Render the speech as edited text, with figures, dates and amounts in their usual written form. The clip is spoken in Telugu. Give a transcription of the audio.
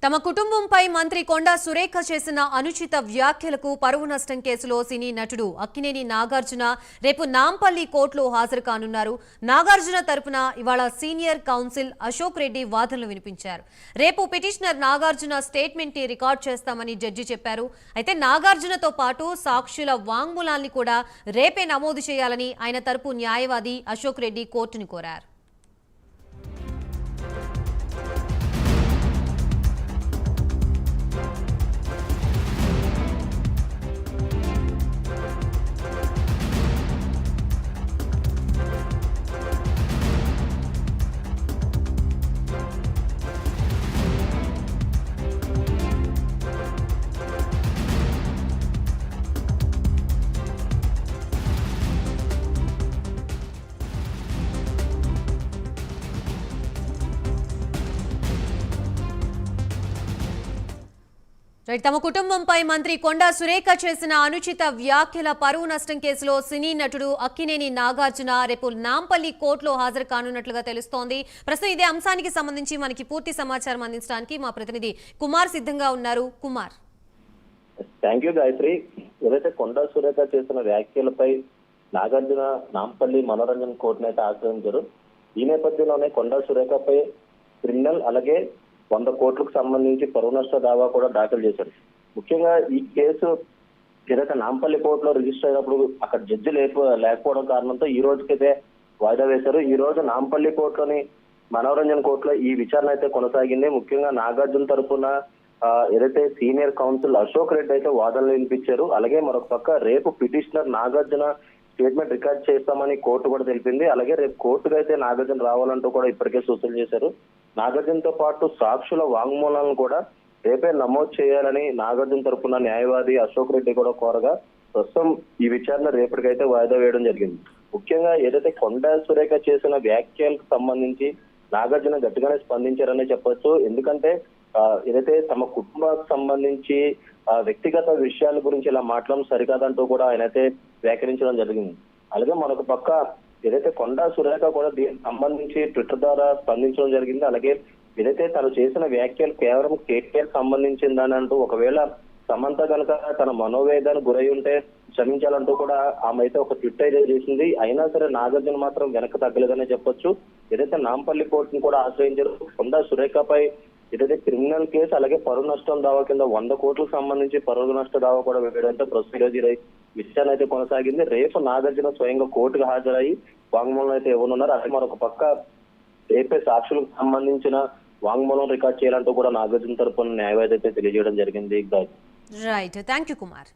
తమ కుటుంబంపై మంత్రి కొండా సురేఖ చేసిన అనుచిత వ్యాఖ్యలకు పరువు నష్టం కేసులో సినీ నటుడు అక్కినేని నాగార్జున రేపు నాంపల్లి కోర్టులో హాజరు కానున్నారు. నాగార్జున తరపున ఇవాళ సీనియర్ కౌన్సిల్ అశోక్ రెడ్డి వాదనలు వినిపించారు. రేపు పిటిషనర్ నాగార్జున స్టేట్మెంట్ ని రికార్డ్ చేస్తామని జడ్జి చెప్పారు. అయితే నాగార్జునతో పాటు సాక్షుల వాంగ్మూలాన్ని కూడా రేపే నమోదు చేయాలని ఆయన తరపు న్యాయవాది అశోక్ రెడ్డి కోర్టుని కోరారు. తమ కుటుంబంపై మంత్రి కొండా సురేఖ చేసిన అనుచిత వ్యాఖ్యల పరువు నష్టం కేసులో సినీ నటుడు అక్కినేని నాగార్జున రేపు నాంపల్లి కోర్టులో హాజరు కానున్నట్లుగా తెలుస్తోంది. ప్రస్తుతం ఇదే అంశానికి సంబంధించి మనకి పూర్తి సమాచారం అందించడానికి మా ప్రతినిధి కుమార్ సిద్ధంగా ఉన్నారు. Kumar, thank you Gayatri. ఏదైతే కొండా సురేఖ చేసిన వ్యాఖ్యలపై నాగార్జున నాంపల్లి మనోరంజన్ కోర్టును అయితే ఆశ్రయించారు. ఈ నేపథ్యంలోనే కొండా సురేఖపై క్రిమినల్ అలాగే 100 కోట్లకు సంబంధించి పరువు నష్ట దావా కూడా దాఖలు చేశారు. ముఖ్యంగా ఈ కేసు ఏదైతే నాంపల్లి కోర్టులో రిజిస్టర్ అయినప్పుడు అక్కడ జడ్జి లేకపోవడం కారణంతో ఈ రోజుకైతే వాయిదా వేశారు. ఈ రోజు నాంపల్లి కోర్టులోని మనోరంజన్ కోర్టులో ఈ విచారణ అయితే కొనసాగింది. ముఖ్యంగా నాగార్జున తరఫున ఏదైతే సీనియర్ కౌన్సిల్ అశోక్ రెడ్డి అయితే వాదనలు వినిపించారు. అలాగే మరొక పక్క రేపు పిటిషనర్ నాగార్జున స్టేట్మెంట్ రికార్డ్ చేస్తామని కోర్టు కూడా తెలిపింది. అలాగే రేపు కోర్టుకు అయితే నాగార్జున రావాలంటూ కూడా ఇప్పటికే సూచనలు చేశారు. నాగార్జునతో పాటు సాక్షుల వాంగ్మూలాలను కూడా రేపే నమోదు చేయాలని నాగార్జున తరఫున న్యాయవాది అశోక్ రెడ్డి కూడా కోరగా ప్రస్తుతం ఈ విచారణ రేపటికైతే వాయిదా వేయడం జరిగింది. ముఖ్యంగా ఏదైతే కొండా సురేఖ చేసిన వ్యాఖ్యలకు సంబంధించి నాగార్జున గట్టిగానే స్పందించారనే చెప్పొచ్చు. ఎందుకంటే ఏదైతే తమ కుటుంబానికి సంబంధించి వ్యక్తిగత విషయాల గురించి ఇలా మాట్లాడడం సరికాదంటూ కూడా ఆయన అయితే వ్యాఖ్యానించడం జరిగింది. అలాగే మరొక పక్క ఏదైతే కొండా సురేఖ కూడా దీనికి సంబంధించి ట్విట్టర్ ద్వారా స్పందించడం జరిగింది. అలాగే ఏదైతే తను చేసిన వ్యాఖ్యలు కేవలం కేటీఆర్ సంబంధించిందని అంటూ ఒకవేళ సమంత కనుక తన మనోవేదానికి గురై ఉంటే క్షమించాలంటూ కూడా ఆమె అయితే ఒక ట్విట్ అయితే చేసింది. అయినా సరే నాగార్జున మాత్రం వెనక్కి తగ్గలేదనే చెప్పొచ్చు. ఏదైతే నాంపల్లి కోర్టును కూడా ఆశ్రయించారు. కొండా సురేఖపై ఏదైతే క్రిమినల్ కేసు అలాగే పరువు నష్టం దావా కింద 100 కోట్లకు సంబంధించి పరువు నష్ట దావా కూడా వేయడంతో ప్రస్తుతం విషయాన్ని అయితే కొనసాగింది. రేపు నాగార్జున స్వయంగా కోర్టుకు హాజరయ్యి వాంగ్మూలం అయితే ఇవ్వనున్నారు. అలాగే మరొక పక్క రేపే సాక్షులకు సంబంధించిన వాంగ్మూలం రికార్డ్ చేయాలంటూ కూడా నాగార్జున తరపున న్యాయవాది అయితే తెలియజేయడం జరిగింది. Right, thank you Kumar.